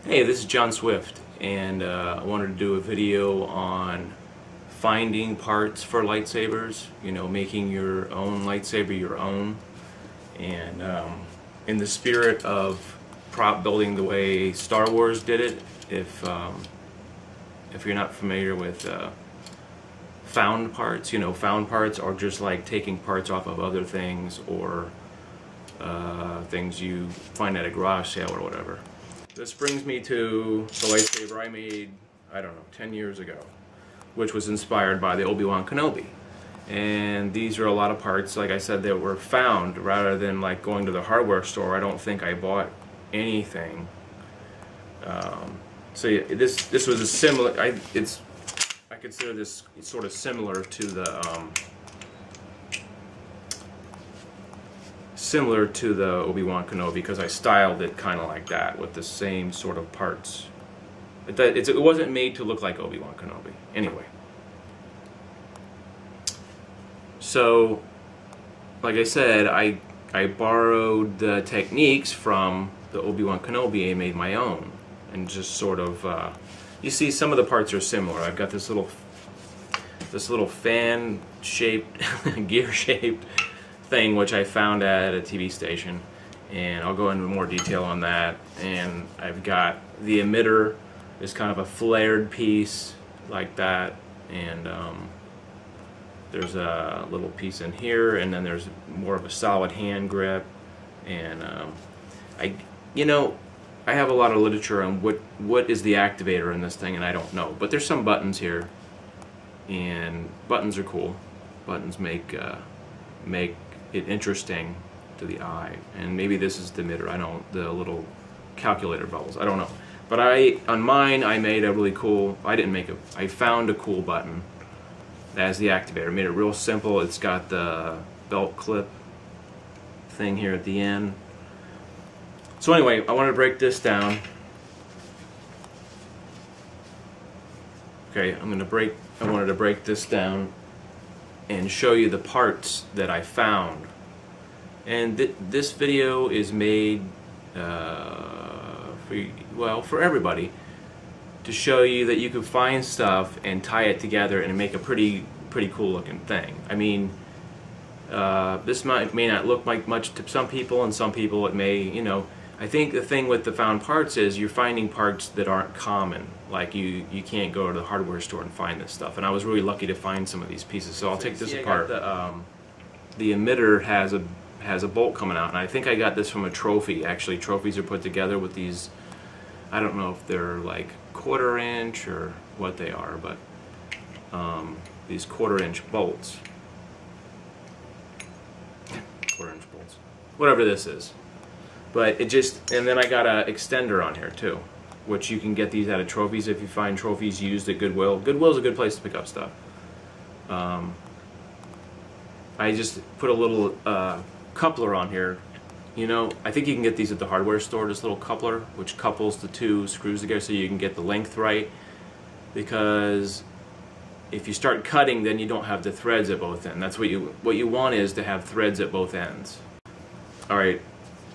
Hey, this is John Swift, and I wanted to do a video on finding parts for lightsabers, making your own lightsaber your own, and in the spirit of prop building the way Star Wars did it. If you're not familiar with found parts, found parts are just like taking parts off of other things or things you find at a garage sale or whatever. This brings me to the lightsaber I made, I don't know, 10 years ago, which was inspired by the Obi-Wan Kenobi. And these are a lot of parts, like I said, that were found rather than like going to the hardware store. I don't think I bought anything. So yeah, this was a similar. I consider this sort of similar to the Obi-Wan Kenobi because I styled it kind of like that with the same sort of parts. It wasn't made to look like Obi-Wan Kenobi. Anyway. So, like I said, I borrowed the techniques from the Obi-Wan Kenobi and made my own. And just sort of, you see some of the parts are similar. I've got this little fan-shaped, gear-shaped thing which I found at a TV station, and I'll go into more detail on that. And I've got the emitter is kind of a flared piece like that, and there's a little piece in here, and then there's more of a solid hand grip. And I have a lot of literature on what is the activator in this thing, and I don't know, but there's some buttons here, and buttons are cool. Buttons make it interesting to the eye, and maybe this is the emitter. I don't, the little calculator bubbles, I don't know. But on mine I made a really cool, I found a cool button as the activator. I made it real simple. It's got the belt clip thing here at the end. So anyway, I wanted to break this down. Okay, I wanted to break this down and show you the parts that I found. And this video is made for everybody, to show you that you can find stuff and tie it together and make a pretty cool looking thing. I mean, this may not look like much to some people, and some people it may, I think the thing with the found parts is you're finding parts that aren't common. Like you can't go to the hardware store and find this stuff. And I was really lucky to find some of these pieces. So I'll take this apart. The emitter has a bolt coming out, and I think I got this from a trophy. Actually, trophies are put together with these. I don't know if they're like 1/4 inch or what they are, but these 1/4 inch bolts. 1/4 inch bolts. Whatever this is. But and then I got an extender on here too, which you can get these out of trophies if you find trophies used at Goodwill. Goodwill's a good place to pick up stuff. I just put a little coupler on here. I think you can get these at the hardware store, this little coupler, which couples the two screws together so you can get the length right. Because if you start cutting, then you don't have the threads at both ends. That's what you want, is to have threads at both ends. All right.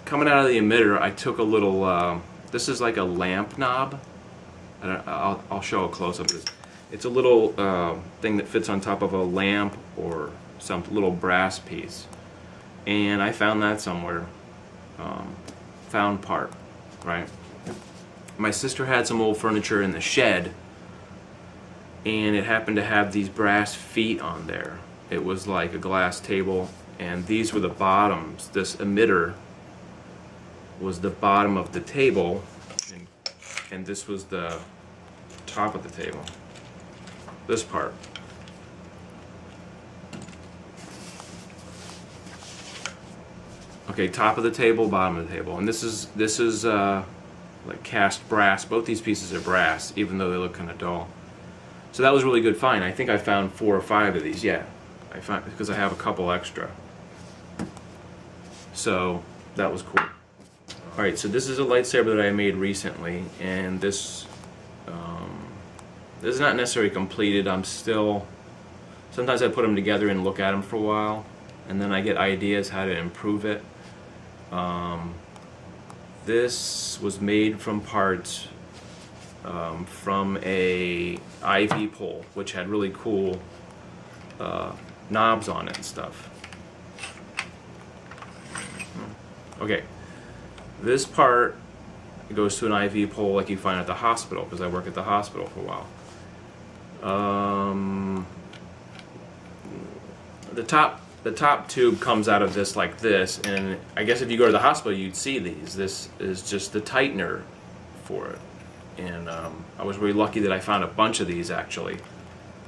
Coming out of the emitter, I took a little, this is like a lamp knob. I'll show a close-up of this. It's a little thing that fits on top of a lamp or some little brass piece. And I found that somewhere. Found part, right? My sister had some old furniture in the shed, and it happened to have these brass feet on there. It was like a glass table, and these were the bottoms. This emitter was the bottom of the table, and this was the top of the table. This part. Okay, top of the table, bottom of the table, and this is like cast brass. Both these pieces are brass, even though they look kind of dull. So that was a really good find. I think I found 4 or 5 of these. Yeah, I found, because I have a couple extra. So that was cool. Alright, so this is a lightsaber that I made recently, and this is not necessarily completed. Sometimes I put them together and look at them for a while, and then I get ideas how to improve it. This was made from parts from a IV pole, which had really cool knobs on it and stuff. Okay, this part goes to an IV pole like you find at the hospital, because I work at the hospital for a while. The top tube comes out of this like this, and I guess if you go to the hospital you'd see these. This is just the tightener for it, and I was really lucky that I found a bunch of these, actually,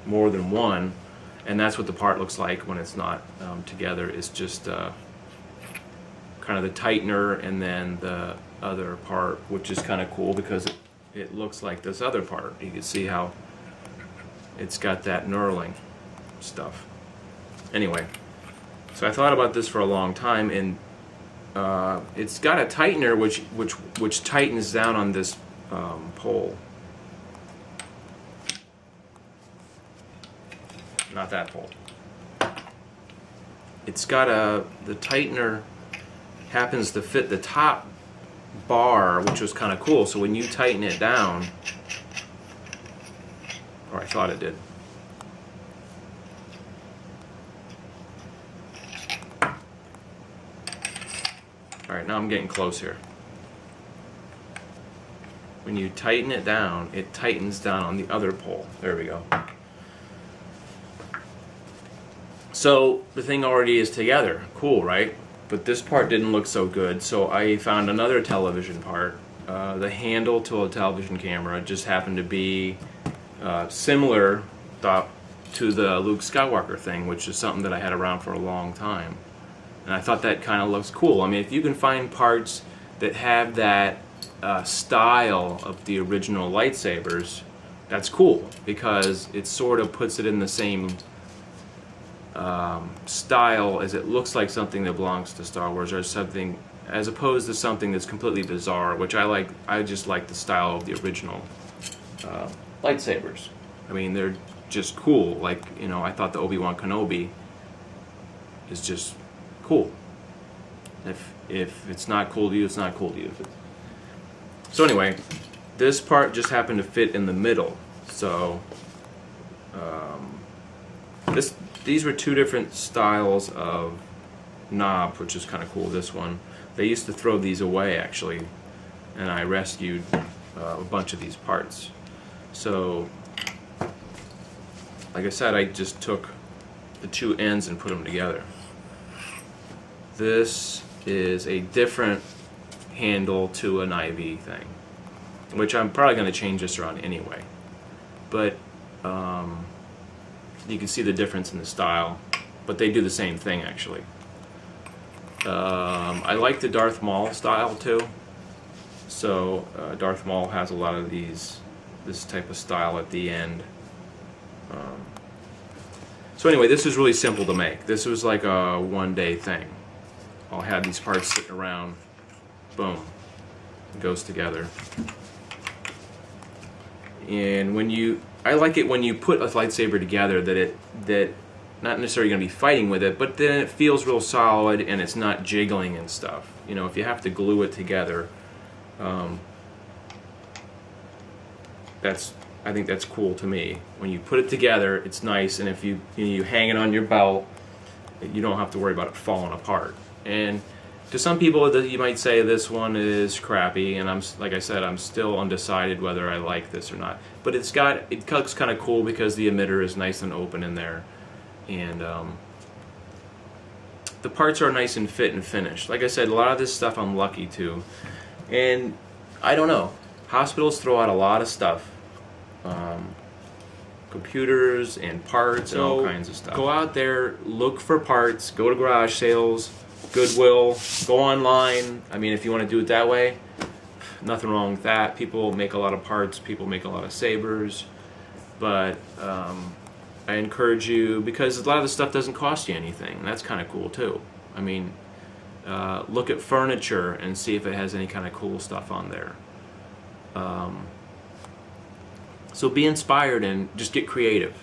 more than one, and that's what the part looks like when it's not together. It's just kind of the tightener and then the other part, which is kind of cool because it looks like this other part. You can see how it's got that knurling stuff. Anyway, so I thought about this for a long time, and it's got a tightener which tightens down on this pole. Not that pole. It's got the tightener happens to fit the top bar, which was kind of cool. So when you tighten it down, or I thought it did. Alright, now I'm getting close here. When you tighten it down, it tightens down on the other pole. There we go. So the thing already is together. Cool, right? But this part didn't look so good, so I found another television part. The handle to a television camera just happened to be similar to the Luke Skywalker thing, which is something that I had around for a long time. And I thought that kind of looks cool. I mean, if you can find parts that have that style of the original lightsabers, that's cool, because it sort of puts it in the same style as it looks like something that belongs to Star Wars, or something, as opposed to something that's completely bizarre, which I like. I just like the style of the original lightsabers. I mean, they're just cool. Like, you know, I thought the Obi-Wan Kenobi is just cool. If it's not cool to you, it's not cool to you. So anyway, this part just happened to fit in the middle. So these were two different styles of knob, which is kind of cool. This one, they used to throw these away, actually, and I rescued a bunch of these parts. So like I said, I just took the two ends and put them together. This is a different handle to an IV thing, which I'm probably going to change this around anyway. But you can see the difference in the style, but they do the same thing, actually. I like the Darth Maul style too. So Darth Maul has a lot of this type of style at the end. So anyway, this is really simple to make. This was like a one-day thing. I'll have these parts sitting around. Boom. It goes together. And I like it when you put a lightsaber together that not necessarily going to be fighting with it, but then it feels real solid and it's not jiggling and stuff. You know, if you have to glue it together, I think that's cool to me. When you put it together, it's nice, and if you hang it on your belt, you don't have to worry about it falling apart. And to some people, you might say this one is crappy, and like I said, I'm still undecided whether I like this or not. But it looks kind of cool because the emitter is nice and open in there, and the parts are nice and fit and finished. Like I said, a lot of this stuff I'm lucky to, and I don't know. Hospitals throw out a lot of stuff, computers and parts and all kinds of stuff. Go out there, look for parts, go to garage sales, Goodwill, go online. I mean, if you want to do it that way, nothing wrong with that. People make a lot of parts, people make a lot of sabers, but I encourage you, because a lot of the stuff doesn't cost you anything, and that's kind of cool too. I mean, look at furniture and see if it has any kind of cool stuff on there. So be inspired and just get creative.